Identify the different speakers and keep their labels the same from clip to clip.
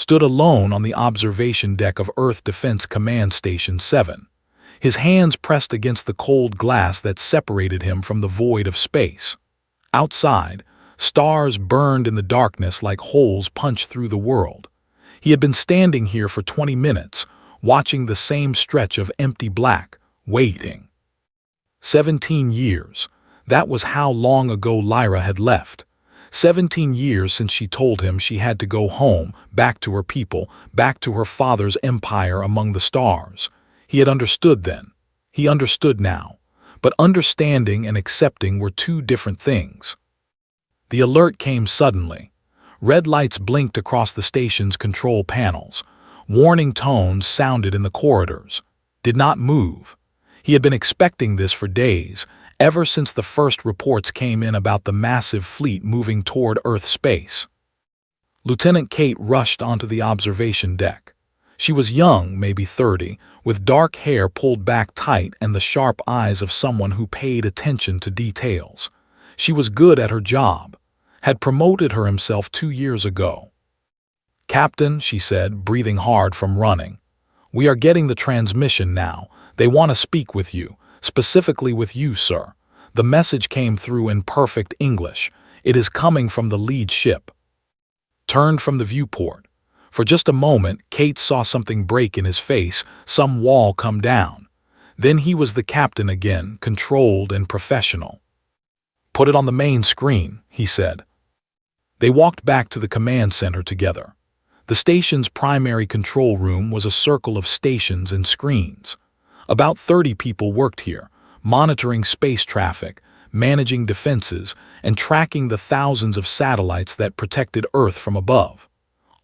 Speaker 1: stood alone on the observation deck of Earth Defense Command Station 7, his hands pressed against the cold glass that separated him from the void of space. Outside, stars burned in the darkness like holes punched through the world. He had been standing here for 20 minutes, watching the same stretch of empty black, waiting. 17 years. That was how long ago Lyra had left. 17 years since she told him she had to go home, back to her people, back to her father's empire among the stars. He had understood then. He understood now. But understanding and accepting were two different things. The alert came suddenly. Red lights blinked across the station's control panels. Warning tones sounded in the corridors. Did not move. He had been expecting this for days, ever since the first reports came in about the massive fleet moving toward Earth space. Lieutenant Kate rushed onto the observation deck. She was young, maybe 30, with dark hair pulled back tight and the sharp eyes of someone who paid attention to details. She was good at her job, had promoted her himself 2 years ago. "Captain," she said, breathing hard from running, "we are getting the transmission now. They want to speak with you, specifically with you, sir." The message came through in perfect English. "It is coming from the lead ship." Turned from the viewport. For just a moment, Kate saw something break in his face, some wall come down. Then he was the captain again, controlled and professional. "Put it on the main screen," he said. They walked back to the command center together. The station's primary control room was a circle of stations and screens. About 30 people worked here, monitoring space traffic, managing defenses, and tracking the thousands of satellites that protected Earth from above.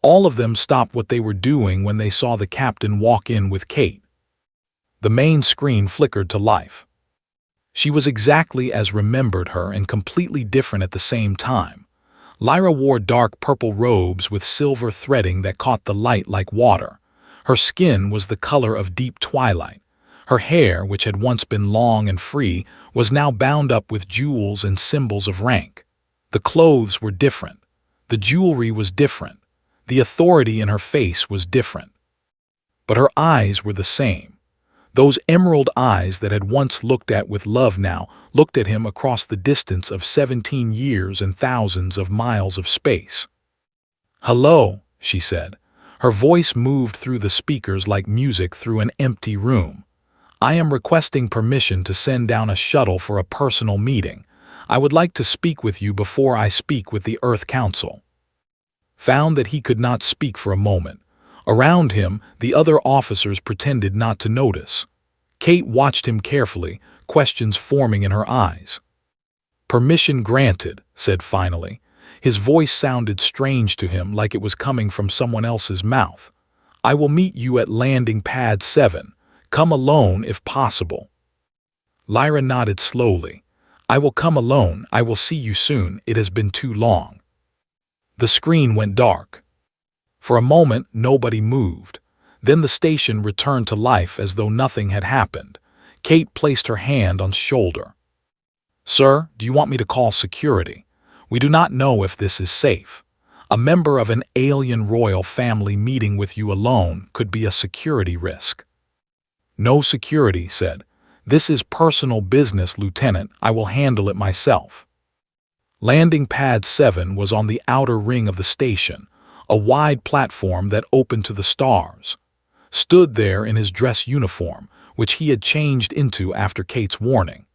Speaker 1: All of them stopped what they were doing when they saw the captain walk in with Kate. The main screen flickered to life. She was exactly as remembered her and completely different at the same time. Lyra wore dark purple robes with silver threading that caught the light like water. Her skin was the color of deep twilight. Her hair, which had once been long and free, was now bound up with jewels and symbols of rank. The clothes were different. The jewelry was different. The authority in her face was different. But her eyes were the same. Those emerald eyes that had once looked at with love now looked at him across the distance of 17 years and thousands of miles of space. "Hello," she said. Her voice moved through the speakers like music through an empty room. "I am requesting permission to send down a shuttle for a personal meeting. I would like to speak with you before I speak with the Earth Council." Found that he could not speak for a moment. Around him, the other officers pretended not to notice. Kate watched him carefully, questions forming in her eyes. "Permission granted," said finally. His voice sounded strange to him, like it was coming from someone else's mouth. "I will meet you at landing pad 7. Come alone if possible." Lyra nodded slowly. "I will come alone. I will see you soon. It has been too long." The screen went dark. For a moment, nobody moved. Then the station returned to life as though nothing had happened. Kate placed her hand on his shoulder. "Sir, do you want me to call security? We do not know if this is safe. A member of an alien royal family meeting with you alone could be a security risk." "No security," said. "This is personal business, Lieutenant. I will handle it myself." Landing pad 7 was on the outer ring of the station, a wide platform that opened to the stars. Stood there in his dress uniform, which he had changed into after Kate's warning.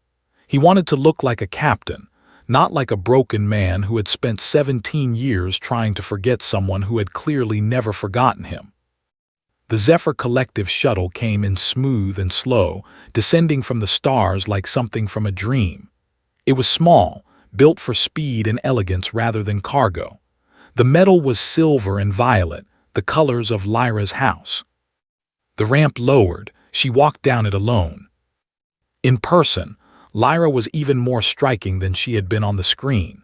Speaker 1: He wanted to look like a captain, not like a broken man who had spent 17 years trying to forget someone who had clearly never forgotten him. The Zephyr Collective shuttle came in smooth and slow, descending from the stars like something from a dream. It was small, built for speed and elegance rather than cargo. The metal was silver and violet, the colors of Lyra's house. The ramp lowered. She walked down it alone. In person, Lyra was even more striking than she had been on the screen.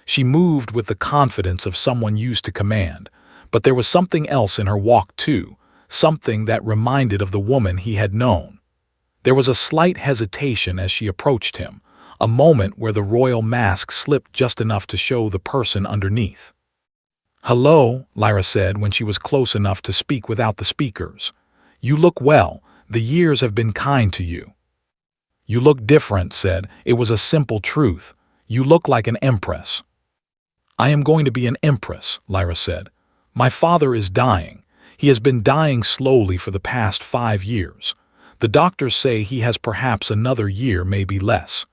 Speaker 1: She moved with the confidence of someone used to command, but there was something else in her walk too, something that reminded of the woman he had known. There was a slight hesitation as she approached him, a moment where the royal mask slipped just enough to show the person underneath. "Hello," Lyra said when she was close enough to speak without the speakers. "You look well. The years have been kind to you." "You look different," said. It was a simple truth. "You look like an empress." "I am going to be an empress," Lyra said. "My father is dying. He has been dying slowly for the past 5 years. The doctors say he has perhaps another year, maybe less.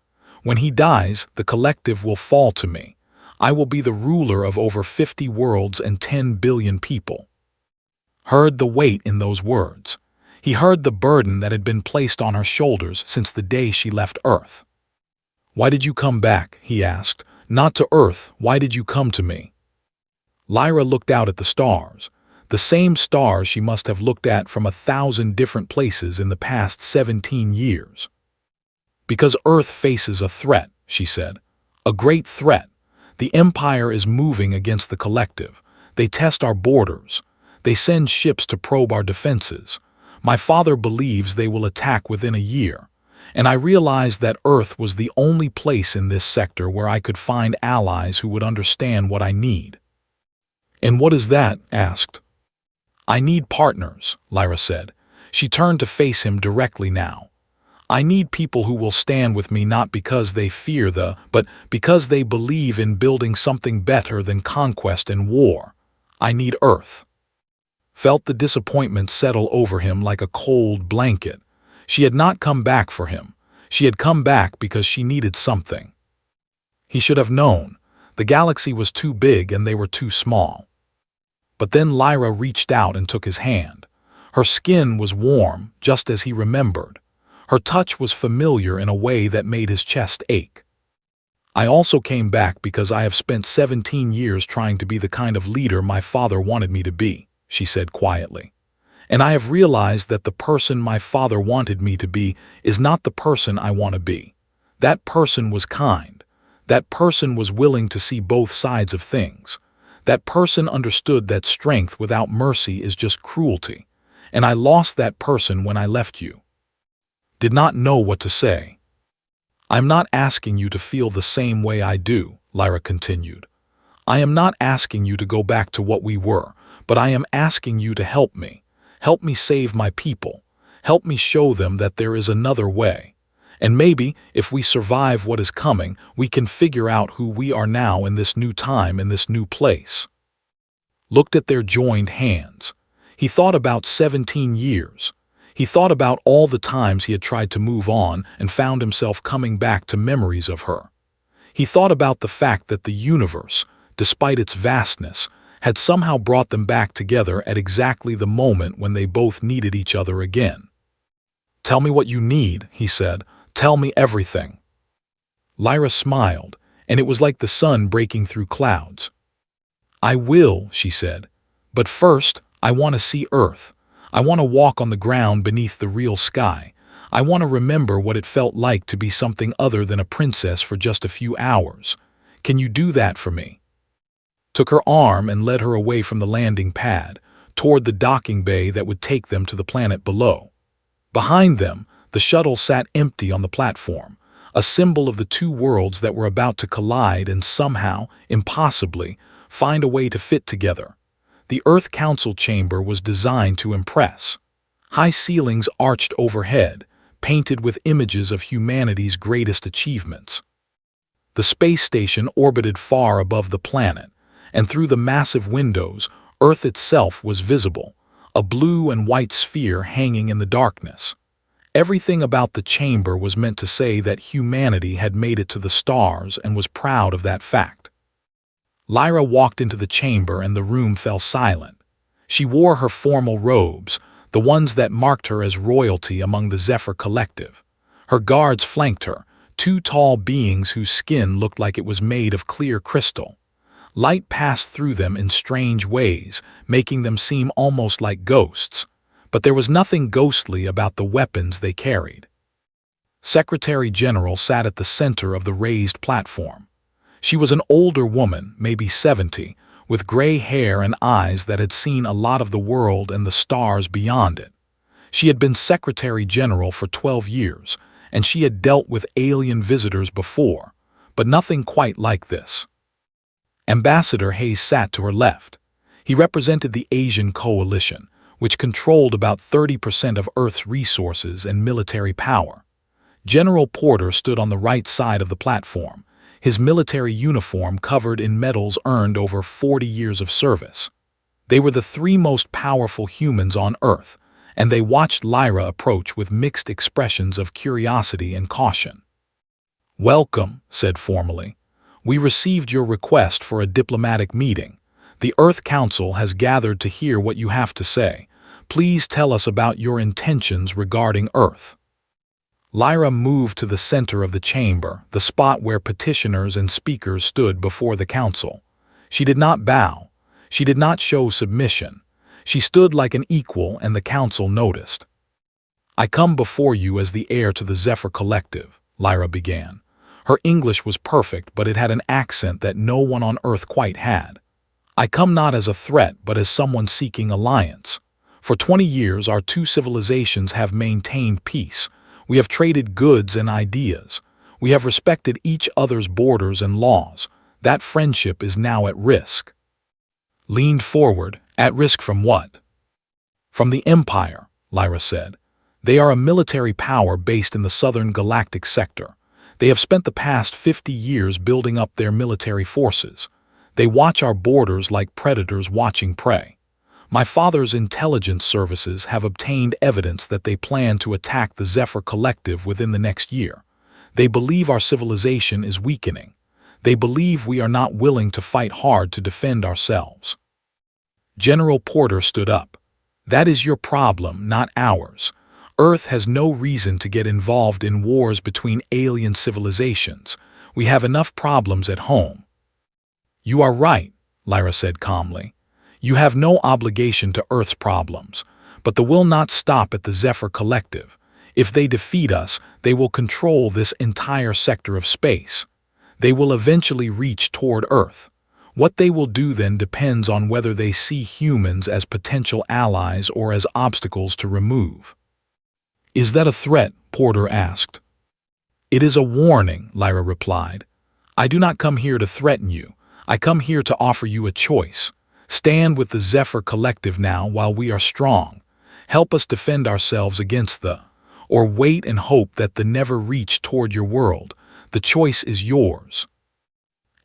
Speaker 1: When he dies, the collective will fall to me. I will be the ruler of over 50 worlds and 10 billion people." Heard the weight in those words. He heard the burden that had been placed on her shoulders since the day she left Earth. "Why did you come back?" he asked. "Not to Earth, why did you come to me?" Lyra looked out at the stars, the same stars she must have looked at from 1,000 different places in the past 17 years. "Because Earth faces a threat," she said. "A great threat. The Empire is moving against the collective. They test our borders. They send ships to probe our defenses. My father believes they will attack within a year, and I realized that Earth was the only place in this sector where I could find allies who would understand what I need." "And what is that?" asked. "I need partners," Lyra said. She turned to face him directly now. "I need people who will stand with me not because they fear but because they believe in building something better than conquest and war. I need Earth." Felt the disappointment settle over him like a cold blanket. She had not come back for him. She had come back because she needed something. He should have known. The galaxy was too big and they were too small. But then Lyra reached out and took his hand. Her skin was warm, just as he remembered. Her touch was familiar in a way that made his chest ache. "I also came back because I have spent 17 years trying to be the kind of leader my father wanted me to be," she said quietly. "And I have realized that the person my father wanted me to be is not the person I want to be. That person was kind. That person was willing to see both sides of things. That person understood that strength without mercy is just cruelty. And I lost that person when I left you." Did not know what to say. "I'm not asking you to feel the same way I do," Lyra continued. "I am not asking you to go back to what we were, but I am asking you to help me. Help me save my people. Help me show them that there is another way. And maybe, if we survive what is coming, we can figure out who we are now in this new time, in this new place." Looked at their joined hands. He thought about 17 years. He thought about all the times he had tried to move on and found himself coming back to memories of her. He thought about the fact that the universe, despite its vastness, had somehow brought them back together at exactly the moment when they both needed each other again. "Tell me what you need," he said. "Tell me everything." Lyra smiled, and it was like the sun breaking through clouds. "I will," she said. "But first, I want to see Earth. I want to walk on the ground beneath the real sky. I want to remember what it felt like to be something other than a princess for just a few hours. Can you do that for me?" Took her arm and led her away from the landing pad, toward the docking bay that would take them to the planet below. Behind them, the shuttle sat empty on the platform, a symbol of the two worlds that were about to collide and somehow, impossibly, find a way to fit together. The Earth Council chamber was designed to impress. High ceilings arched overhead, painted with images of humanity's greatest achievements. The space station orbited far above the planet, and through the massive windows, Earth itself was visible, a blue and white sphere hanging in the darkness. Everything about the chamber was meant to say that humanity had made it to the stars and was proud of that fact. Lyra walked into the chamber and the room fell silent. She wore her formal robes, the ones that marked her as royalty among the Zephyr Collective. Her guards flanked her, two tall beings whose skin looked like it was made of clear crystal. Light passed through them in strange ways, making them seem almost like ghosts. But there was nothing ghostly about the weapons they carried. Secretary General sat at the center of the raised platform. She was an older woman, maybe 70, with gray hair and eyes that had seen a lot of the world and the stars beyond it. She had been Secretary General for 12 years, and she had dealt with alien visitors before, but nothing quite like this. Ambassador Hayes sat to her left. He represented the Asian coalition, which controlled about 30% of Earth's resources and military power. General Porter stood on the right side of the platform, his military uniform covered in medals earned over 40 years of service. They were the three most powerful humans on Earth, and they watched Lyra approach with mixed expressions of curiosity and caution. "Welcome," said formally. "We received your request for a diplomatic meeting. The Earth Council has gathered to hear what you have to say. Please tell us about your intentions regarding Earth." Lyra moved to the center of the chamber, the spot where petitioners and speakers stood before the council. She did not bow. She did not show submission. She stood like an equal, and the council noticed. "I come before you as the heir to the Zephyr Collective," Lyra began. Her English was perfect, but it had an accent that no one on Earth quite had. "I come not as a threat, but as someone seeking alliance. For 20 years, our two civilizations have maintained peace. We have traded goods and ideas. We have respected each other's borders and laws. That friendship is now at risk." Leaned forward. "At risk from what?" "From the Empire," Lyra said. "They are a military power based in the southern galactic sector. They have spent the past 50 years building up their military forces. They watch our borders like predators watching prey. My father's intelligence services have obtained evidence that they plan to attack the Zephyr Collective within the next year. They believe our civilization is weakening. They believe we are not willing to fight hard to defend ourselves." General Porter stood up. "That is your problem, not ours. Earth has no reason to get involved in wars between alien civilizations. We have enough problems at home." "You are right," Lyra said calmly. "You have no obligation to Earth's problems, but the will not stop at the Zephyr Collective. If they defeat us, they will control this entire sector of space. They will eventually reach toward Earth. What they will do then depends on whether they see humans as potential allies or as obstacles to remove." "Is that a threat?" Porter asked. "It is a warning," Lyra replied. "I do not come here to threaten you. I come here to offer you a choice. Stand with the Zephyr Collective now while we are strong. Help us defend ourselves against or wait and hope that the never reach toward your world. The choice is yours."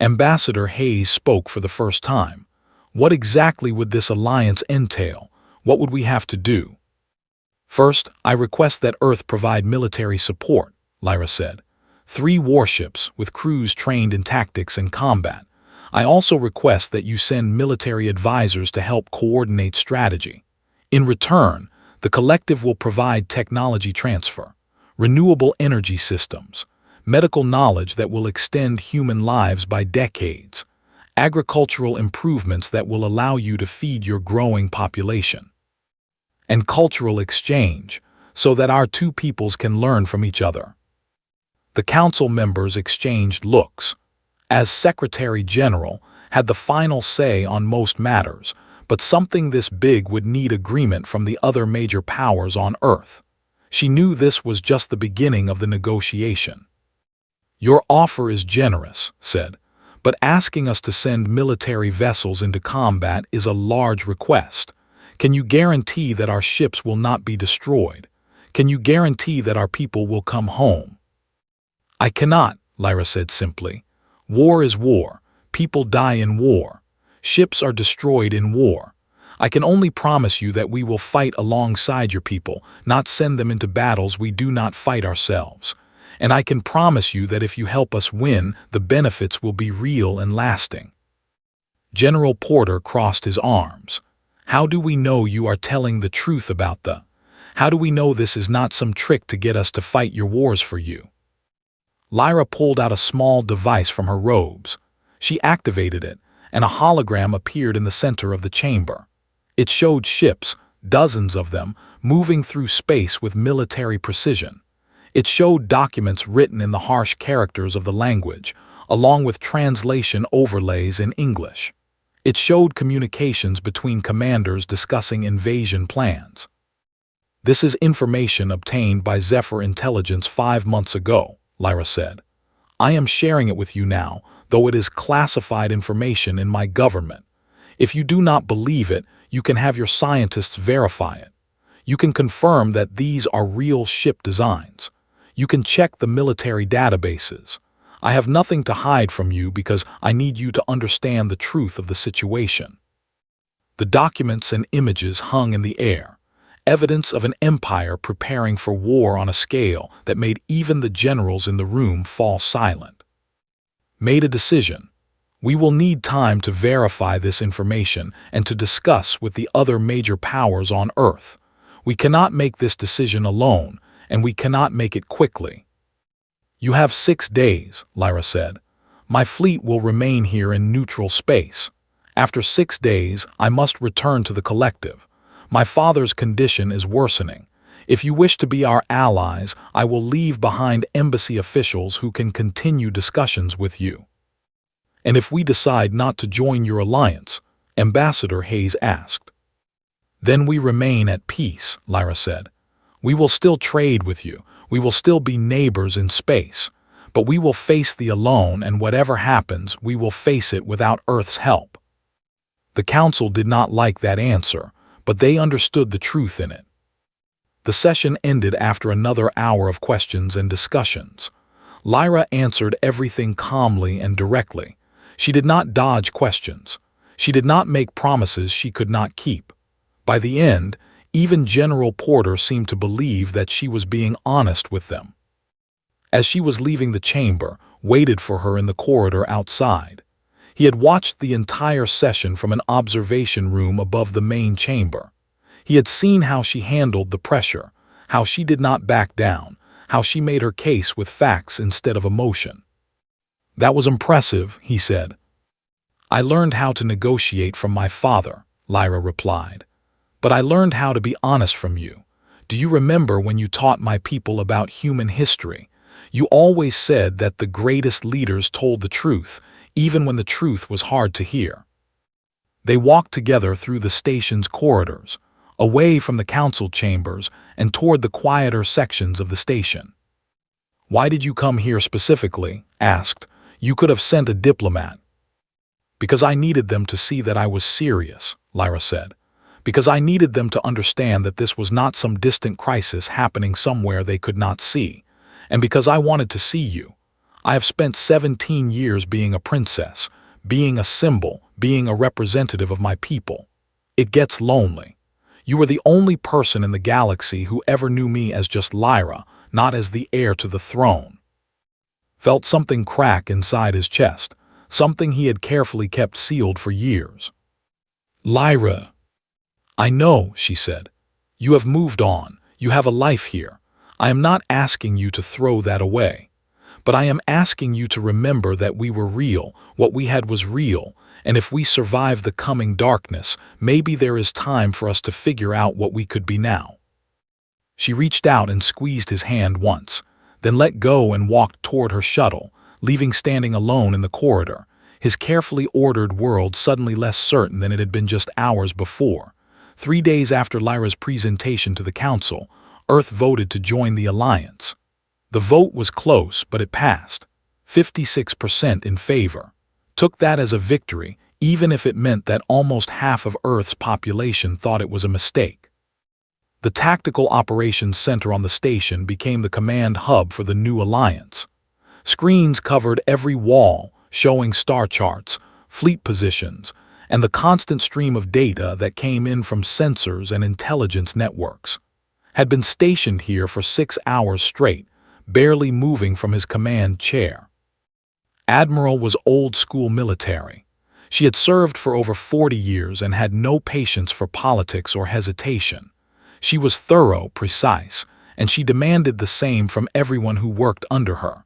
Speaker 1: Ambassador Hayes spoke for the first time. "What exactly would this alliance entail? What would we have to do?" "First, I request that Earth provide military support," Lyra said. 3 warships with crews trained in tactics and combat. I also request that you send military advisors to help coordinate strategy. In return, the collective will provide technology transfer, renewable energy systems, medical knowledge that will extend human lives by decades, agricultural improvements that will allow you to feed your growing population, and cultural exchange so that our two peoples can learn from each other. The council members exchanged looks. As Secretary General, had the final say on most matters, but something this big would need agreement from the other major powers on Earth. She knew this was just the beginning of the negotiation. "Your offer is generous," said, "but asking us to send military vessels into combat is a large request. Can you guarantee that our ships will not be destroyed? Can you guarantee that our people will come home?" "I cannot," Lyra said simply. "War is war. People die in war. Ships are destroyed in war. I can only promise you that we will fight alongside your people, not send them into battles we do not fight ourselves. And I can promise you that if you help us win, the benefits will be real and lasting." General Porter crossed his arms. "How do we know you are telling the truth about How do we know this is not some trick to get us to fight your wars for you?" Lyra pulled out a small device from her robes. She activated it, and a hologram appeared in the center of the chamber. It showed ships, dozens of them, moving through space with military precision. It showed documents written in the harsh characters of the language, along with translation overlays in English. It showed communications between commanders discussing invasion plans. "This is information obtained by Zephyr Intelligence 5 months ago," Lyra said. "I am sharing it with you now, though it is classified information in my government. If you do not believe it, you can have your scientists verify it. You can confirm that these are real ship designs. You can check the military databases. I have nothing to hide from you because I need you to understand the truth of the situation. The documents and images hung in the air, evidence of an empire preparing for war on a scale that made even the generals in the room fall silent. Made a decision. We will need time to verify this information and to discuss with the other major powers on Earth. We cannot make this decision alone, and we cannot make it quickly. You have 6 days, Lyra said. My fleet will remain here in neutral space. After 6 days, I must return to the collective. My father's condition is worsening. If you wish to be our allies, I will leave behind embassy officials who can continue discussions with you. And if we decide not to join your alliance, Ambassador Hayes asked. Then we remain at peace, Lyra said. We will still trade with you. We will still be neighbors in space. But we will face the alone, and whatever happens, we will face it without Earth's help. The Council did not like that answer, but they understood the truth in it. The session ended after another hour of questions and discussions. Lyra answered everything calmly and directly. She did not dodge questions. She did not make promises she could not keep. By the end, even General Porter seemed to believe that she was being honest with them. As she was leaving the chamber, waited for her in the corridor outside. He had watched the entire session from an observation room above the main chamber. He had seen how she handled the pressure, how she did not back down, how she made her case with facts instead of emotion. That was impressive, he said. I learned how to negotiate from my father, Lyra replied. But I learned how to be honest from you. Do you remember when you taught my people about human history? You always said that the greatest leaders told the truth, even when the truth was hard to hear. They walked together through the station's corridors, away from the council chambers and toward the quieter sections of the station. Why did you come here specifically? Asked. You could have sent a diplomat. Because I needed them to see that I was serious, Lyra said. Because I needed them to understand that this was not some distant crisis happening somewhere they could not see. And because I wanted to see you. I have spent 17 years being a princess, being a symbol, being a representative of my people. It gets lonely. You were the only person in the galaxy who ever knew me as just Lyra, not as the heir to the throne. Felt something crack inside his chest, something he had carefully kept sealed for years. Lyra. I know, she said. You have moved on. You have a life here. I am not asking you to throw that away. But I am asking you to remember that we were real, what we had was real, and if we survive the coming darkness, maybe there is time for us to figure out what we could be now. She reached out and squeezed his hand once, then let go and walked toward her shuttle, leaving standing alone in the corridor, his carefully ordered world suddenly less certain than it had been just hours before. 3 days after Lyra's presentation to the Council, Earth voted to join the Alliance. The vote was close, but it passed. 56% in favor. Took that as a victory, even if it meant that almost half of Earth's population thought it was a mistake. The Tactical Operations Center on the station became the command hub for the new alliance. Screens covered every wall, showing star charts, fleet positions, and the constant stream of data that came in from sensors and intelligence networks. Had been stationed here for 6 hours straight, barely moving from his command chair. Admiral was old-school military. She had served for over 40 years and had no patience for politics or hesitation. She was thorough, precise, and she demanded the same from everyone who worked under her.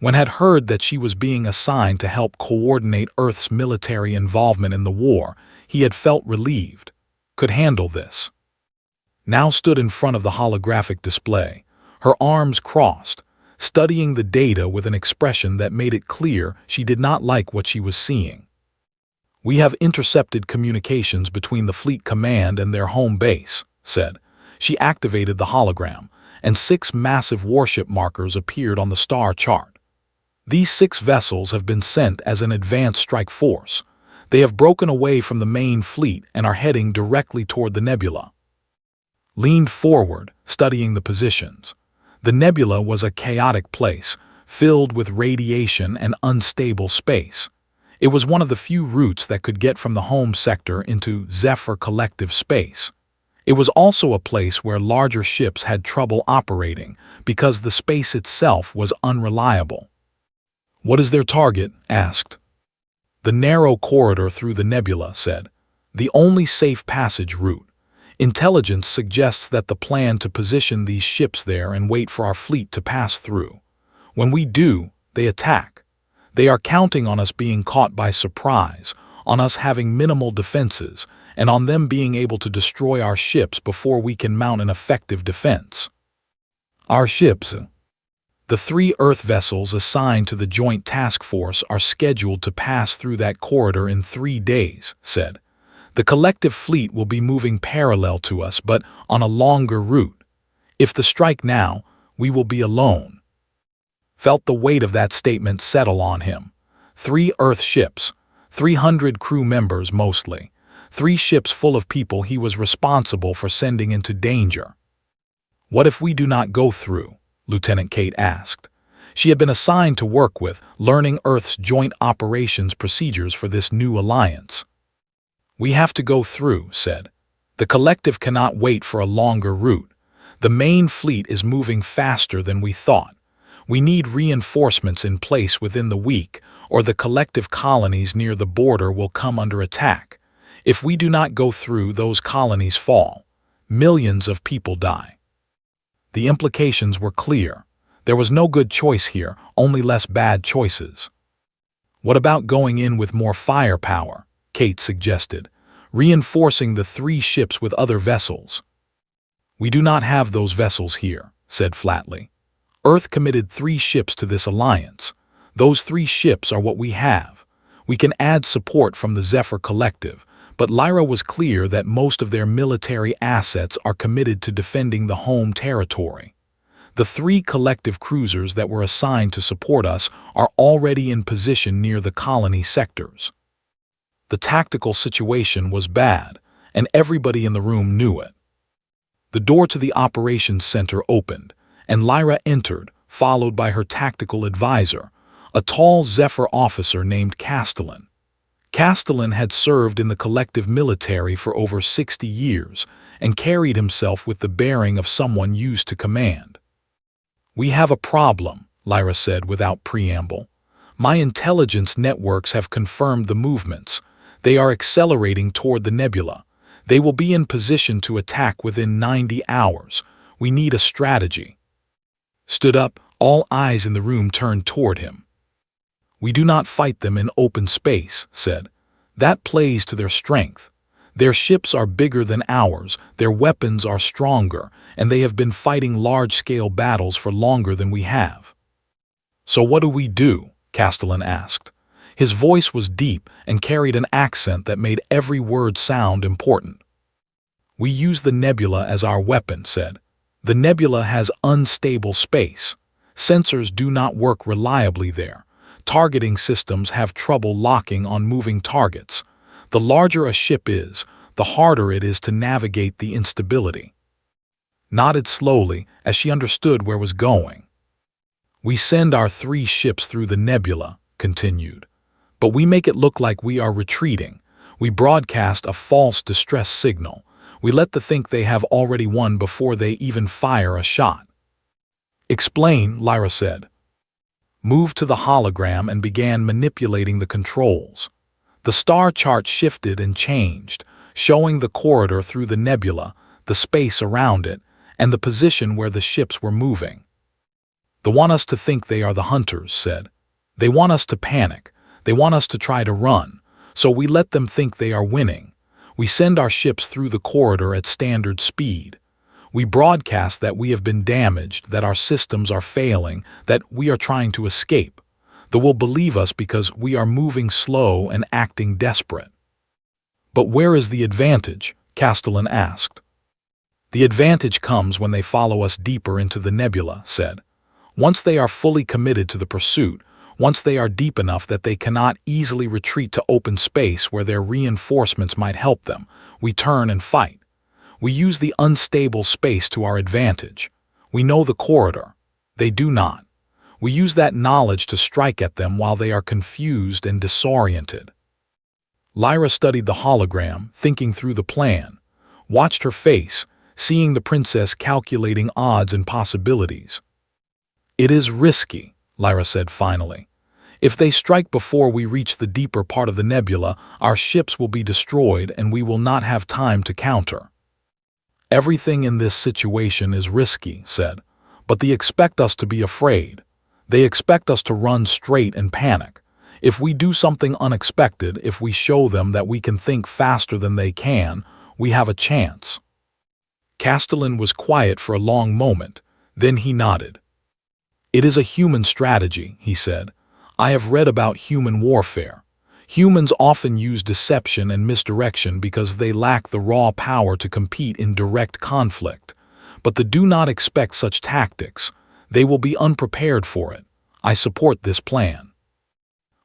Speaker 1: When had heard that she was being assigned to help coordinate Earth's military involvement in the war, he had felt relieved. Could handle this. Now stood in front of the holographic display, her arms crossed, studying the data with an expression that made it clear she did not like what she was seeing. We have intercepted communications between the Fleet Command and their home base, said. She activated the hologram, and 6 massive warship markers appeared on the star chart. These 6 vessels have been sent as an advanced strike force. They have broken away from the main fleet and are heading directly toward the nebula. Leaned forward, studying the positions. The nebula was a chaotic place, filled with radiation and unstable space. It was one of the few routes that could get from the home sector into Zephyr collective space. It was also a place where larger ships had trouble operating because the space itself was unreliable. "What is their target?" asked. "The narrow corridor through the nebula," said. "The only safe passage route. Intelligence suggests that the plan to position these ships there and wait for our fleet to pass through. When we do, they attack. They are counting on us being caught by surprise, on us having minimal defenses, and on them being able to destroy our ships before we can mount an effective defense." "Our ships?" "The 3 Earth vessels assigned to the Joint Task Force are scheduled to pass through that corridor in 3 days," said. "The collective fleet will be moving parallel to us, but on a longer route. If they strike now, we will be alone." Felt the weight of that statement settle on him. 3 Earth ships, 300 crew members mostly, 3 ships full of people he was responsible for sending into danger. "What if we do not go through?" Lieutenant Kate asked. She had been assigned to work with, learning Earth's joint operations procedures for this new alliance. "We have to go through," said. "The collective cannot wait for a longer route. The main fleet is moving faster than we thought. We need reinforcements in place within the week, or the collective colonies near the border will come under attack. If we do not go through, those colonies fall. Millions of people die." The implications were clear. There was no good choice here, only less bad choices. "What about going in with more firepower?" Kate suggested, "reinforcing the 3 ships with other vessels." "We do not have those vessels here," said flatly. "Earth committed 3 ships to this alliance. Those 3 ships are what we have. We can add support from the Zephyr Collective, but Lyra was clear that most of their military assets are committed to defending the home territory. The 3 collective cruisers that were assigned to support us are already in position near the colony sectors." The tactical situation was bad, and everybody in the room knew it. The door to the operations center opened, and Lyra entered, followed by her tactical advisor, a tall Zephyr officer named Castellan. Castellan had served in the collective military for over 60 years and carried himself with the bearing of someone used to command. "We have a problem," Lyra said without preamble. "My intelligence networks have confirmed the movements. They are accelerating toward the nebula. They will be in position to attack within 90 hours. We need a strategy." Stood up, all eyes in the room turned toward him. "We do not fight them in open space," said. "That plays to their strength. Their ships are bigger than ours, their weapons are stronger, and they have been fighting large-scale battles for longer than we have." "So what do we do?" Castellan asked. His voice was deep and carried an accent that made every word sound important. "We use the nebula as our weapon," said. "The nebula has unstable space. Sensors do not work reliably there. Targeting systems have trouble locking on moving targets. The larger a ship is, the harder it is to navigate the instability." Nodded slowly as she understood where was going. "We send our 3 ships through the nebula," continued. "But we make it look like we are retreating. We broadcast a false distress signal. We let them think they have already won before they even fire a shot." "Explain," Lyra said. Moved to the hologram and began manipulating the controls. The star chart shifted and changed, showing the corridor through the nebula, the space around it, and the position where the ships were moving. "They want us to think they are the hunters," said. "They want us to panic. They want us to try to run, so we let them think they are winning. We send our ships through the corridor at standard speed. We broadcast that we have been damaged, that our systems are failing, that we are trying to escape. They will believe us because we are moving slow and acting desperate." "But where is the advantage?" Castellan asked. "The advantage comes when they follow us deeper into the nebula," said. "Once they are fully committed to the pursuit, Once they are deep enough that they cannot easily retreat to open space where their reinforcements might help them, we turn and fight. We use the unstable space to our advantage. We know the corridor. They do not. We use that knowledge to strike at them while they are confused and disoriented. Lyra studied the hologram, thinking through the plan, watched her face, seeing the princess calculating odds and possibilities. "It is risky," Lyra said finally. "If they strike before we reach the deeper part of the nebula, our ships will be destroyed and we will not have time to counter." "Everything in this situation is risky," said, "but they expect us to be afraid. They expect us to run straight and panic. If we do something unexpected, if we show them that we can think faster than they can, we have a chance." Castellan was quiet for a long moment, then he nodded. "It is a human strategy," he said. "I have read about human warfare. Humans often use deception and misdirection because they lack the raw power to compete in direct conflict. But they do not expect such tactics. They will be unprepared for it. I support this plan."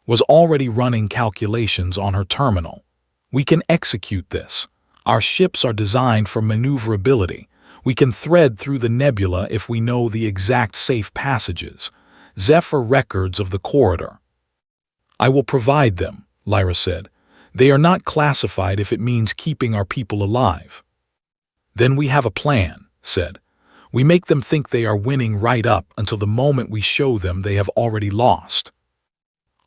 Speaker 1: Was already running calculations on her terminal. "We can execute this. Our ships are designed for maneuverability. We can thread through the nebula if we know the exact safe passages. Zephyr records of the corridor." "I will provide them," Lyra said. "They are not classified if it means keeping our people alive." "Then we have a plan," said. "We make them think they are winning right up until the moment we show them they have already lost."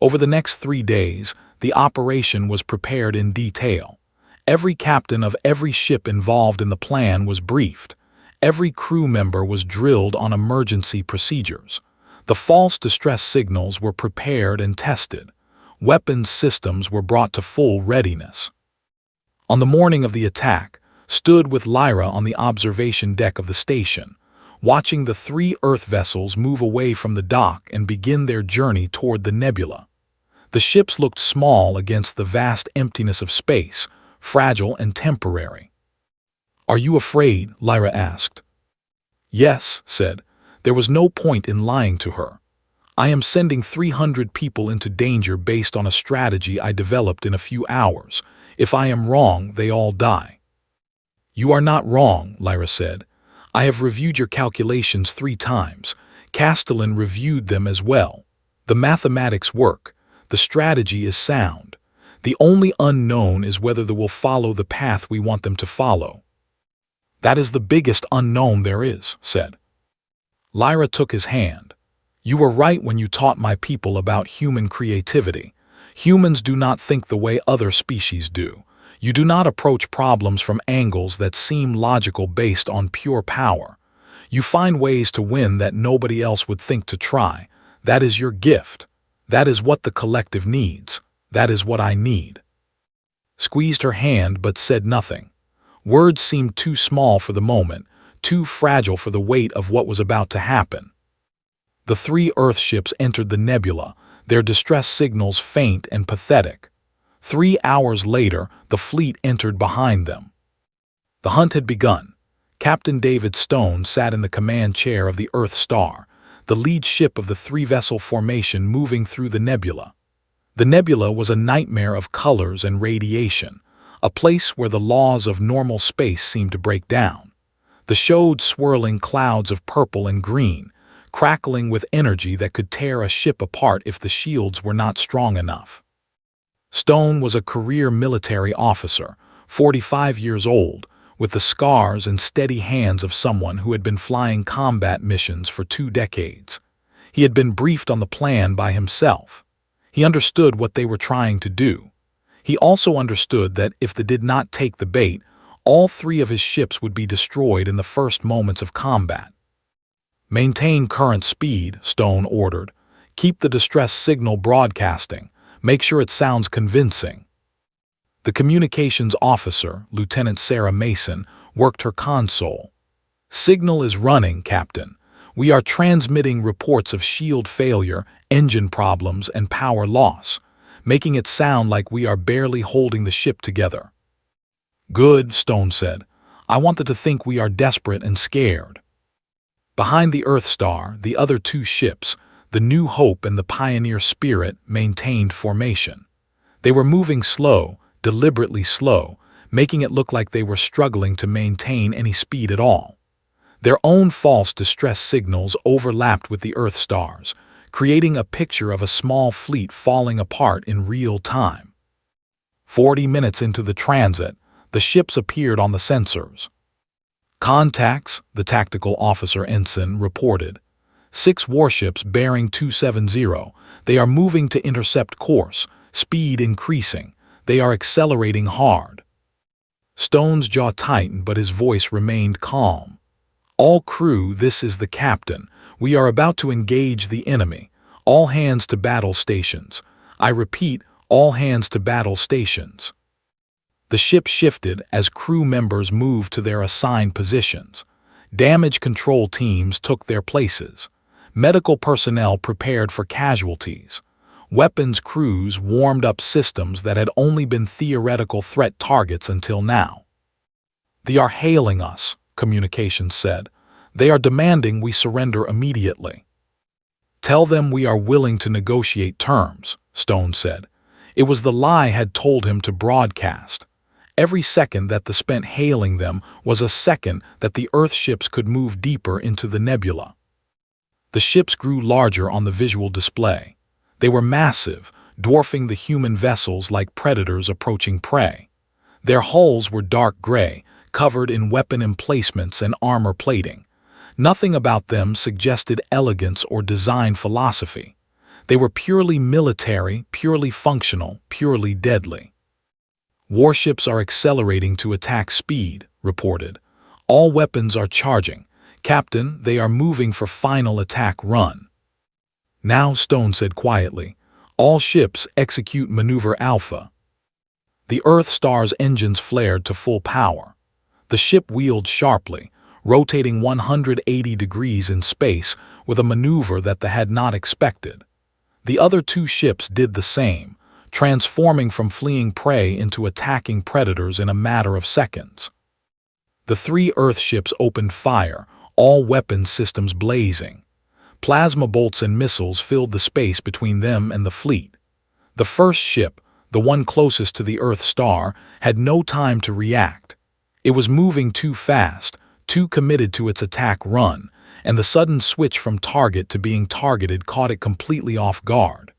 Speaker 1: Over the next 3 days, the operation was prepared in detail. Every captain of every ship involved in the plan was briefed. Every crew member was drilled on emergency procedures. The false distress signals were prepared and tested. Weapons systems were brought to full readiness. On the morning of the attack, stood with Lyra on the observation deck of the station, watching the 3 Earth vessels move away from the dock and begin their journey toward the nebula. The ships looked small against the vast emptiness of space, fragile and temporary. "Are you afraid?" Lyra asked. "Yes," said. There was no point in lying to her. "I am sending 300 people into danger based on a strategy I developed in a few hours. If I am wrong, they all die." "You are not wrong," Lyra said. "I have reviewed your calculations 3 times. Castellan reviewed them as well. The mathematics work. The strategy is sound. The only unknown is whether they will follow the path we want them to follow." "That is the biggest unknown there is," said. Lyra took his hand. "You were right when you taught my people about human creativity. Humans do not think the way other species do. You do not approach problems from angles that seem logical based on pure power. You find ways to win that nobody else would think to try. That is your gift. That is what the collective needs. That is what I need." Squeezed her hand but said nothing. Words seemed too small for the moment, too fragile for the weight of what was about to happen. The 3 Earth ships entered the nebula, their distress signals faint and pathetic. 3 hours later, the fleet entered behind them. The hunt had begun. Captain David Stone sat in the command chair of the Earth Star, the lead ship of the 3-vessel formation moving through the nebula. The nebula was a nightmare of colors and radiation, a place where the laws of normal space seemed to break down. The showed swirling clouds of purple and green, crackling with energy that could tear a ship apart if the shields were not strong enough. Stone was a career military officer, 45 years old, with the scars and steady hands of someone who had been flying combat missions for 2 decades. He had been briefed on the plan by himself. He understood what they were trying to do. He also understood that if they did not take the bait, all 3 of his ships would be destroyed in the first moments of combat. "Maintain current speed," Stone ordered. "Keep the distress signal broadcasting. Make sure it sounds convincing." The communications officer, Lieutenant Sarah Mason, worked her console. "Signal is running, Captain. We are transmitting reports of shield failure, engine problems, and power loss, making it sound like we are barely holding the ship together." "Good," Stone said. "I wanted to think we are desperate and scared." Behind the Earth Star, the other 2 ships, The New Hope and the Pioneer Spirit maintained formation. They were moving slow, deliberately slow, making it look like they were struggling to maintain any speed at all. Their own false distress signals overlapped with the Earth stars, creating a picture of a small fleet falling apart in real time. 40 minutes into the transit, the ships appeared on the sensors. "Contacts," the tactical officer ensign reported. "6 warships bearing 270. They are moving to intercept course, speed increasing. They are accelerating hard." Stone's jaw tightened, but his voice remained calm. "All crew, this is the captain. We are about to engage the enemy. All hands to battle stations. I repeat, all hands to battle stations." The ship shifted as crew members moved to their assigned positions. Damage control teams took their places. Medical personnel prepared for casualties. Weapons crews warmed up systems that had only been theoretical threat targets until now. "They are hailing us," communications said. "They are demanding we surrender immediately." "Tell them we are willing to negotiate terms," Stone said. It was the lie had told him to broadcast. Every second that the spent hailing them was a second that the Earth ships could move deeper into the nebula. The ships grew larger on the visual display. They were massive, dwarfing the human vessels like predators approaching prey. Their hulls were dark gray, covered in weapon emplacements and armor plating. Nothing about them suggested elegance or design philosophy. They were purely military, purely functional, purely deadly. "Warships are accelerating to attack speed," reported. "All weapons are charging. Captain, they are moving for final attack run." "Now," Stone said quietly, "all ships execute Maneuver Alpha." The Earth Star's engines flared to full power. The ship wheeled sharply, rotating 180 degrees in space with a maneuver that they had not expected. The other 2 ships did the same, transforming from fleeing prey into attacking predators in a matter of seconds. The 3 Earth ships opened fire, all weapon systems blazing. Plasma bolts and missiles filled the space between them and the fleet. The first ship, the one closest to the Earth Star, had no time to react. It was moving too fast, too committed to its attack run, and the sudden switch from target to being targeted caught it completely off guard.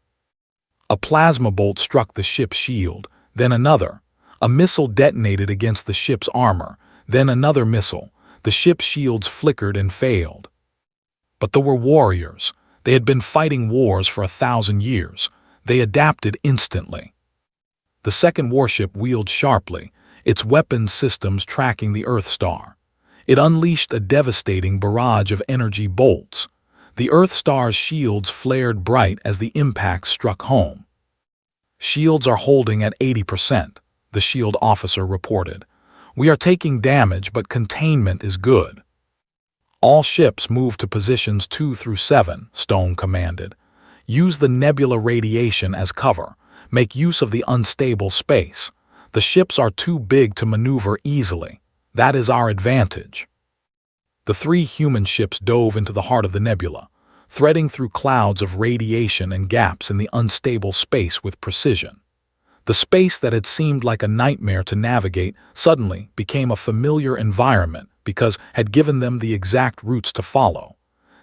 Speaker 1: A plasma bolt struck the ship's shield, then another. A missile detonated against the ship's armor, then another missile. The ship's shields flickered and failed. But they were warriors. They had been fighting wars for 1,000 years. They adapted instantly. The second warship wheeled sharply, its weapons systems tracking the Earth Star. It unleashed a devastating barrage of energy bolts. The Earth Star's shields flared bright as the impact struck home. "Shields are holding at 80%, the shield officer reported. "We are taking damage, but containment is good." "All ships move to positions 2 through 7, Stone commanded. "Use the nebula radiation as cover. Make use of the unstable space. The ships are too big to maneuver easily. That is our advantage." The 3 human ships dove into the heart of the nebula, threading through clouds of radiation and gaps in the unstable space with precision. The space that had seemed like a nightmare to navigate suddenly became a familiar environment because had given them the exact routes to follow,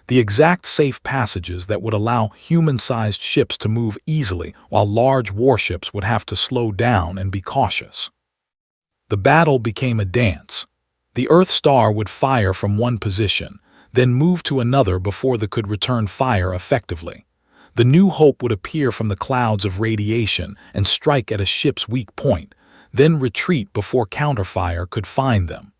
Speaker 1: the exact safe passages that would allow human-sized ships to move easily while large warships would have to slow down and be cautious. The battle became a dance. The Earth Star would fire from one position, then move to another before they could return fire effectively. The New Hope would appear from the clouds of radiation and strike at a ship's weak point, then retreat before counterfire could find them.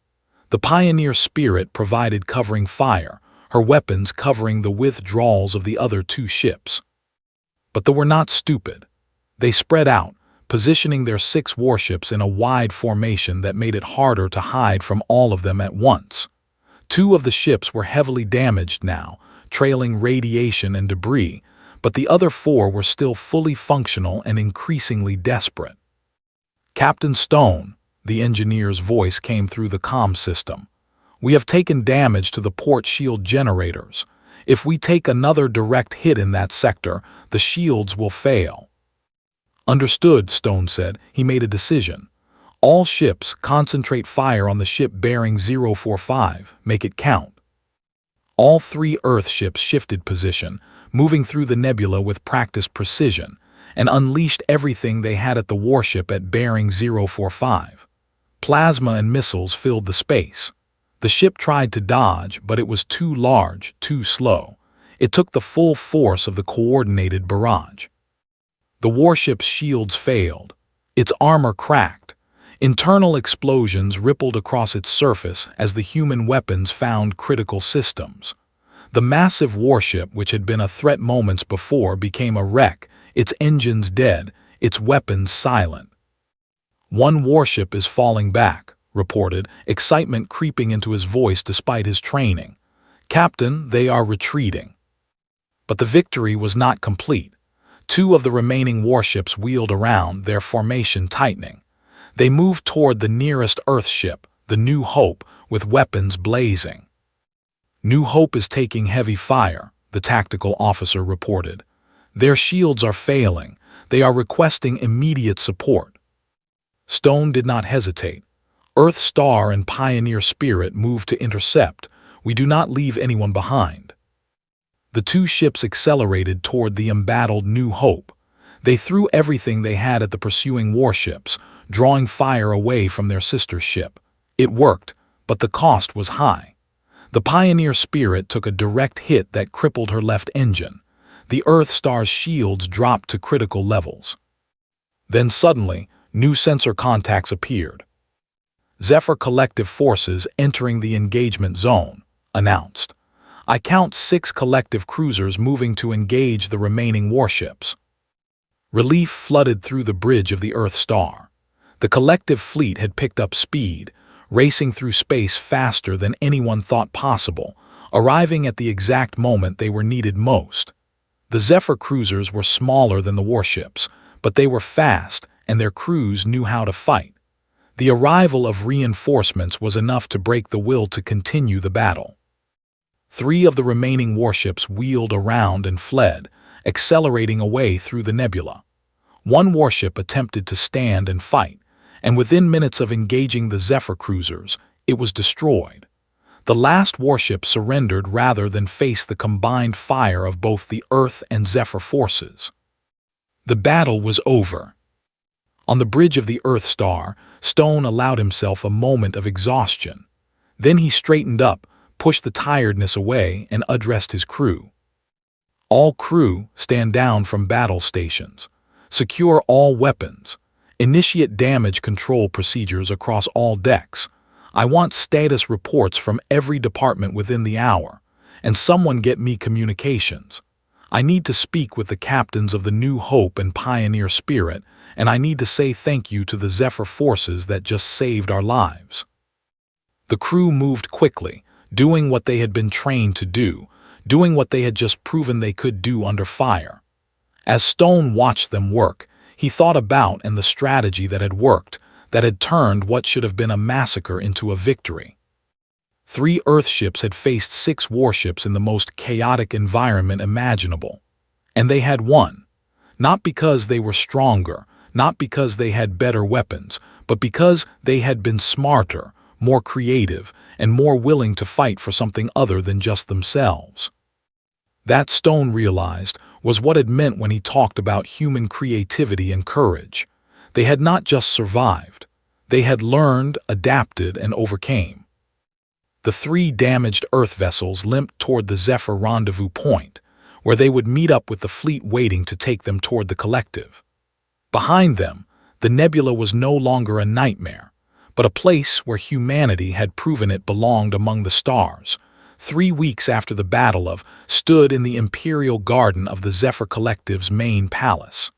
Speaker 1: The Pioneer Spirit provided covering fire, her weapons covering the withdrawals of the other 2 ships. But they were not stupid. They spread out, positioning their 6 warships in a wide formation that made it harder to hide from all of them at once. 2 of the ships were heavily damaged now, trailing radiation and debris, but the other 4 were still fully functional and increasingly desperate. "Captain Stone," the engineer's voice came through the comm system. "We have taken damage to the port shield generators. If we take another direct hit in that sector, the shields will fail." "Understood," Stone said. He made a decision. "All ships, concentrate fire on the ship bearing 045, make it count." All 3 Earth ships shifted position, moving through the nebula with practiced precision, and unleashed everything they had at the warship at bearing 045. Plasma and missiles filled the space. The ship tried to dodge, but it was too large, too slow. It took the full force of the coordinated barrage. The warship's shields failed. Its armor cracked. Internal explosions rippled across its surface as the human weapons found critical systems. The massive warship, which had been a threat moments before, became a wreck, its engines dead, its weapons silent. "One warship is falling back," reported, excitement creeping into his voice despite his training. "Captain, they are retreating." But the victory was not complete. 2 of the remaining warships wheeled around, their formation tightening. They moved toward the nearest Earth ship, the New Hope, with weapons blazing. "New Hope is taking heavy fire," the tactical officer reported. "Their shields are failing. They are requesting immediate support." Stone did not hesitate. Earth Star and Pioneer Spirit moved to intercept. "We do not leave anyone behind." The 2 ships accelerated toward the embattled New Hope. They threw everything they had at the pursuing warships, drawing fire away from their sister ship. It worked, but the cost was high. The Pioneer Spirit took a direct hit that crippled her left engine. The Earth Star's shields dropped to critical levels. Then suddenly, new sensor contacts appeared. "Zephyr Collective Forces entering the engagement zone," announced. "I count 6 collective cruisers moving to engage the remaining warships." Relief flooded through the bridge of the Earth Star. The collective fleet had picked up speed, racing through space faster than anyone thought possible, arriving at the exact moment they were needed most. The Zephyr cruisers were smaller than the warships, but they were fast and their crews knew how to fight. The arrival of reinforcements was enough to break the will to continue the battle. 3 of the remaining warships wheeled around and fled, accelerating away through the nebula. 1 warship attempted to stand and fight, and within minutes of engaging the Zephyr cruisers, it was destroyed. The last warship surrendered rather than face the combined fire of both the Earth and Zephyr forces. The battle was over. On the bridge of the Earth Star, Stone allowed himself a moment of exhaustion. Then he straightened up, pushed the tiredness away, and addressed his crew. "All crew, stand down from battle stations. Secure all weapons. Initiate damage control procedures across all decks. I want status reports from every department within the hour. And someone get me communications. I need to speak with the captains of the New Hope and Pioneer Spirit, and I need to say thank you to the Zephyr forces that just saved our lives." The crew moved quickly, doing what they had been trained to do, doing what they had just proven they could do under fire. As Stone watched them work, he thought about the strategy that had worked, that had turned what should have been a massacre into a victory. 3 Earthships had faced 6 warships in the most chaotic environment imaginable. And they had won. Not because they were stronger, not because they had better weapons, but because they had been smarter, more creative, and more willing to fight for something other than just themselves. That Stone realized was what it meant when he talked about human creativity and courage. They had not just survived. They had learned, adapted, and overcame. The 3 damaged Earth vessels limped toward the Zephyr rendezvous point, where they would meet up with the fleet waiting to take them toward the collective. Behind them, the nebula was no longer a nightmare, but a place where humanity had proven it belonged among the stars. 3 weeks after the Battle of stood in the Imperial Garden of the Zephyr Collective's main palace.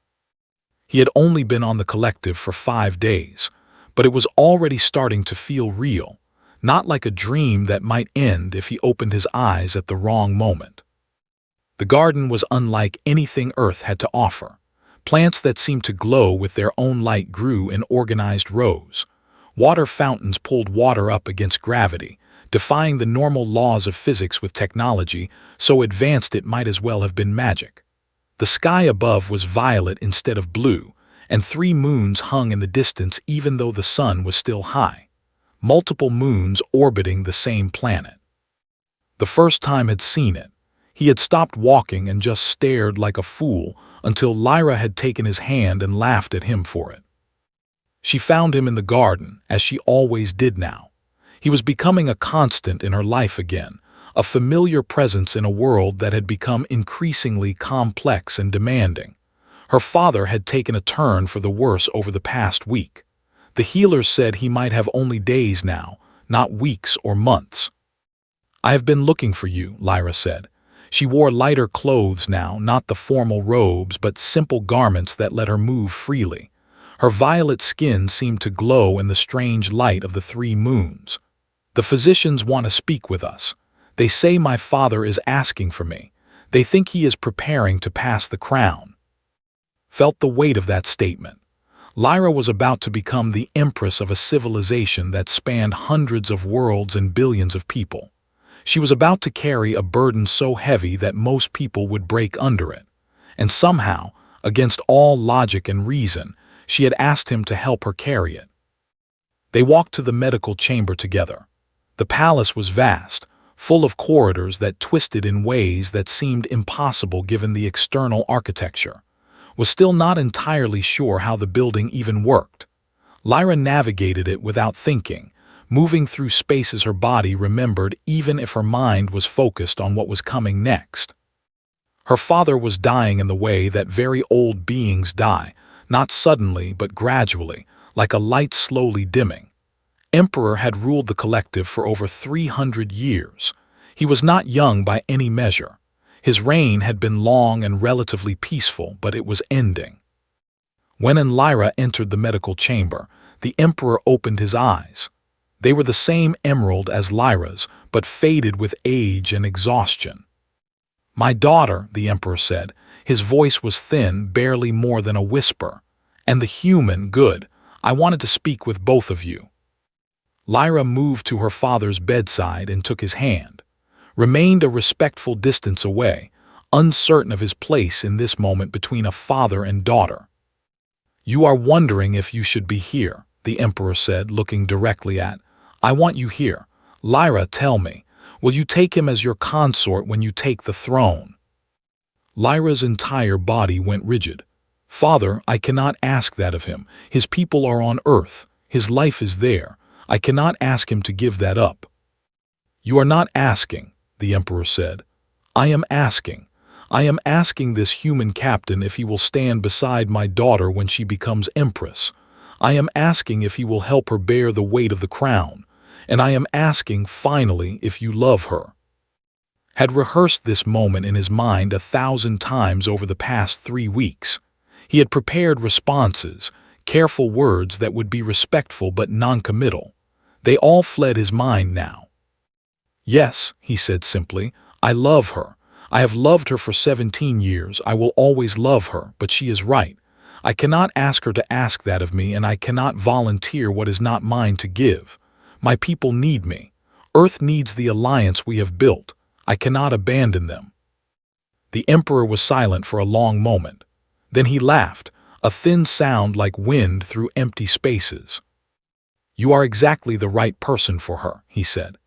Speaker 1: He had only been on the collective for 5 days, but it was already starting to feel real, not like a dream that might end if he opened his eyes at the wrong moment. The garden was unlike anything Earth had to offer. Plants that seemed to glow with their own light grew in organized rows. Water fountains pulled water up against gravity, defying the normal laws of physics with technology so advanced it might as well have been magic. The sky above was violet instead of blue, and 3 moons hung in the distance even though the sun was still high. Multiple moons orbiting the same planet. The first time had seen it, he had stopped walking and just stared like a fool until Lyra had taken his hand and laughed at him for it. She found him in the garden, as she always did now. He was becoming a constant in her life again, a familiar presence in a world that had become increasingly complex and demanding. Her father had taken a turn for the worse over the past week. The healers said he might have only days now, not weeks or months. "I have been looking for you," Lyra said. She wore lighter clothes now, not the formal robes, but simple garments that let her move freely. Her violet skin seemed to glow in the strange light of the 3 moons. "The physicians want to speak with us. They say my father is asking for me. They think he is preparing to pass the crown." Felt the weight of that statement. Lyra was about to become the empress of a civilization that spanned hundreds of worlds and billions of people. She was about to carry a burden so heavy that most people would break under it. And somehow, against all logic and reason, she had asked him to help her carry it. They walked to the medical chamber together. The palace was vast, full of corridors that twisted in ways that seemed impossible given the external architecture. Was still not entirely sure how the building even worked. Lyra navigated it without thinking, moving through spaces her body remembered even if her mind was focused on what was coming next. Her father was dying in the way that very old beings die, not suddenly but gradually, like a light slowly dimming. Emperor had ruled the collective for over 300 years. He was not young by any measure. His reign had been long and relatively peaceful, but it was ending. When Lyra entered the medical chamber, the Emperor opened his eyes. They were the same emerald as Lyra's, but faded with age and exhaustion. "My daughter," the Emperor said. His voice was thin, barely more than a whisper. "And the human, good. I wanted to speak with both of you." Lyra moved to her father's bedside and took his hand. Remained a respectful distance away, uncertain of his place in this moment between a father and daughter. "You are wondering if you should be here," the Emperor said, looking directly at. "I want you here. Lyra, tell me, will you take him as your consort when you take the throne?" Lyra's entire body went rigid. "Father, I cannot ask that of him. His people are on Earth. His life is there. I cannot ask him to give that up." "You are not asking," the Emperor said. I am asking this human captain if he will stand beside my daughter when she becomes empress. I am asking if he will help her bear the weight of the crown. And I am asking, finally, if you love her." Had rehearsed this moment in his mind 1,000 times over the past 3 weeks. He had prepared responses, careful words that would be respectful but non-committal. They all fled his mind now. "Yes," he said simply, "I love her. I have loved her for 17 years. I will always love her, but she is right. I cannot ask her to ask that of me, and I cannot volunteer what is not mine to give. My people need me. Earth needs the alliance we have built. I cannot abandon them." The Emperor was silent for a long moment. Then he laughed, a thin sound like wind through empty spaces. "You are exactly the right person for her," he said.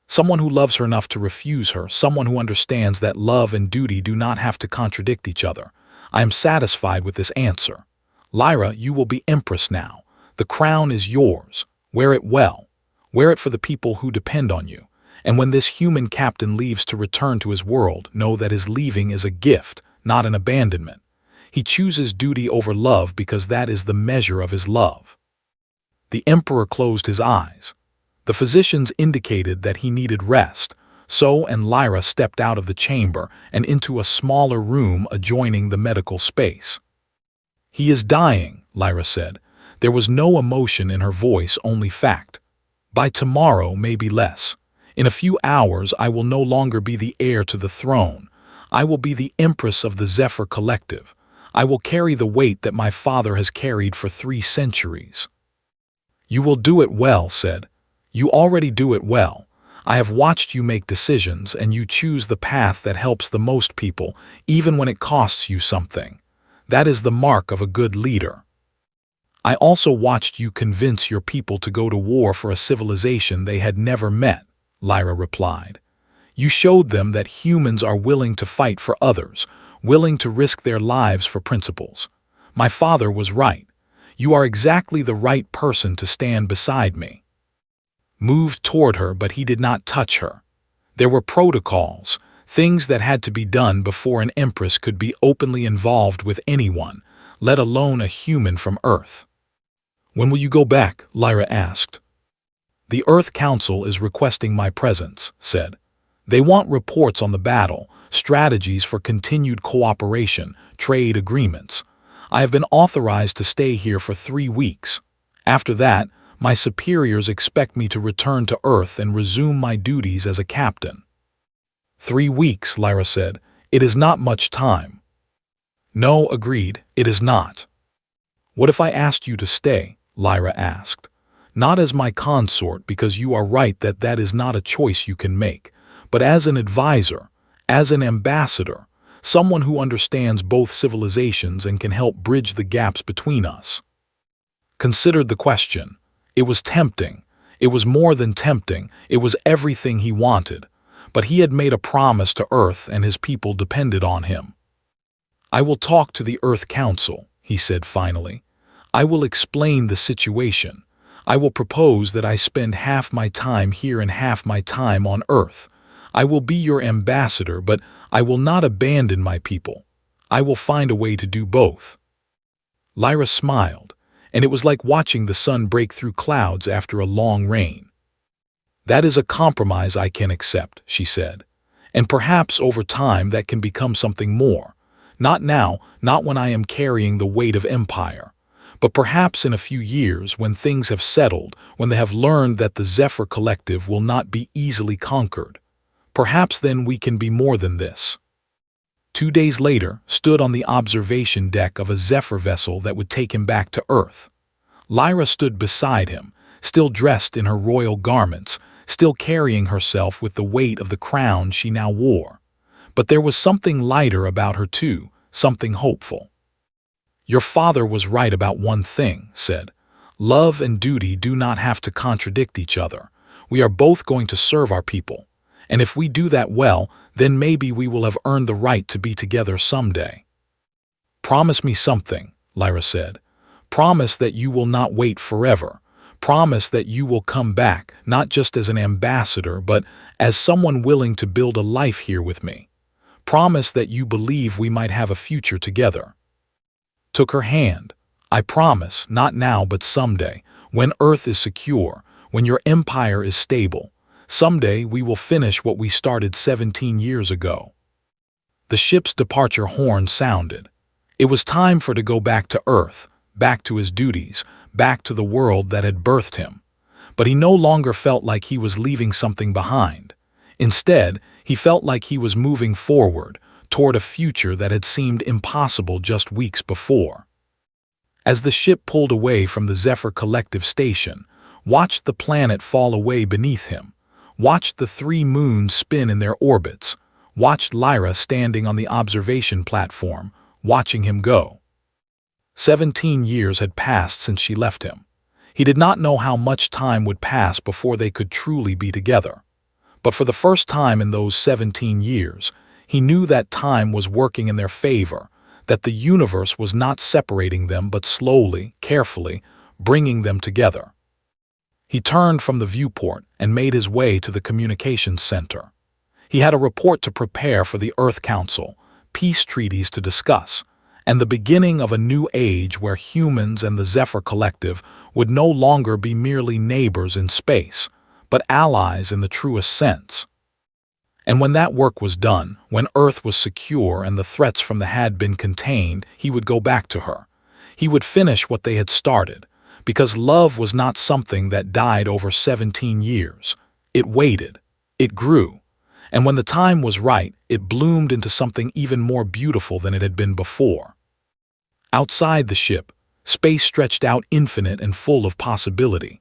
Speaker 1: "Someone who loves her enough to refuse her, someone who understands that love and duty do not have to contradict each other. I am satisfied with this answer. Lyra, you will be empress now. The crown is yours. Wear it well. Wear it for the people who depend on you. And when this human captain leaves to return to his world, know that his leaving is a gift, not an abandonment. He chooses duty over love because that is the measure of his love." The Emperor closed his eyes. The physicians indicated that he needed rest, so Lyra stepped out of the chamber and into a smaller room adjoining the medical space. "He is dying," Lyra said. There was no emotion in her voice, only fact. "By tomorrow, maybe less. In a few hours, I will no longer be the heir to the throne. I will be the empress of the Zephyr Collective. I will carry the weight that my father has carried for 3 centuries. "You will do it well," said. "You already do it well. I have watched you make decisions, and you choose the path that helps the most people, even when it costs you something. That is the mark of a good leader. I also watched you convince your people to go to war for a civilization they had never met, Lyra replied. You showed them that humans are willing to fight for others, willing to risk their lives for principles. My father was right. You are exactly the right person to stand beside me. Moved toward her, but he did not touch her. There were protocols, things that had to be done before an empress could be openly involved with anyone, let alone a human from Earth. When will you go back? Lyra asked. The Earth Council is requesting my presence, said. They want reports on the battle, strategies for continued cooperation, trade agreements. I have been authorized to stay here for 3 weeks. After that, my superiors expect me to return to Earth and resume my duties as a captain. 3 weeks, Lyra said. It is not much time. No, agreed, it is not. What if I asked you to stay? Lyra asked. Not as my consort, because you are right that that is not a choice you can make, but as an advisor, as an ambassador, someone who understands both civilizations and can help bridge the gaps between us. Considered the question. It was tempting. It was more than tempting. It was everything he wanted. But he had made a promise to Earth, and his people depended on him. I will talk to the Earth Council, he said finally. I will explain the situation. I will propose that I spend half my time here and half my time on Earth. I will be your ambassador, but I will not abandon my people. I will find a way to do both. Lyra smiled, and it was like watching the sun break through clouds after a long rain. That is a compromise I can accept, she said. And perhaps over time that can become something more. Not now, not when I am carrying the weight of empire. But perhaps in a few years, when things have settled, when they have learned that the Zephyr Collective will not be easily conquered. Perhaps then we can be more than this. 2 days later, stood on the observation deck of a Zephyr vessel that would take him back to Earth. Lyra stood beside him, still dressed in her royal garments, still carrying herself with the weight of the crown she now wore. But there was something lighter about her too, something hopeful. Your father was right about one thing, said. Love and duty do not have to contradict each other. We are both going to serve our people. And if we do that well, then maybe we will have earned the right to be together someday. Promise me something, Lyra said. Promise that you will not wait forever. Promise that you will come back, not just as an ambassador, but as someone willing to build a life here with me. Promise that you believe we might have a future together. Took her hand. I promise, not now but someday, when Earth is secure, when your empire is stable. Someday we will finish what we started 17 years ago. The ship's departure horn sounded. It was time for to go back to Earth, back to his duties, back to the world that had birthed him. But he no longer felt like he was leaving something behind. Instead, he felt like he was moving forward, toward a future that had seemed impossible just weeks before. As the ship pulled away from the Zephyr Collective station, watched the planet fall away beneath him, watched the 3 moons spin in their orbits, watched Lyra standing on the observation platform, watching him go. 17 years had passed since she left him. He did not know how much time would pass before they could truly be together. But for the first time in those 17 years, he knew that time was working in their favor, that the universe was not separating them but slowly, carefully, bringing them together. He turned from the viewport and made his way to the communications center. He had a report to prepare for the Earth Council, peace treaties to discuss, and the beginning of a new age where humans and the Zephyr Collective would no longer be merely neighbors in space, but allies in the truest sense. And when that work was done, when Earth was secure and the threats from the had been contained, he would go back to her. He would finish what they had started, because love was not something that died over 17 years. It waited. It grew. And when the time was right, it bloomed into something even more beautiful than it had been before. Outside the ship, space stretched out infinite and full of possibility.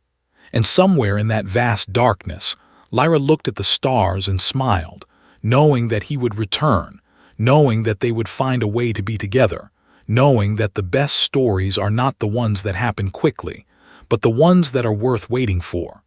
Speaker 1: And somewhere in that vast darkness, Lyra looked at the stars and smiled, knowing that he would return, knowing that they would find a way to be together, knowing that the best stories are not the ones that happen quickly, but the ones that are worth waiting for.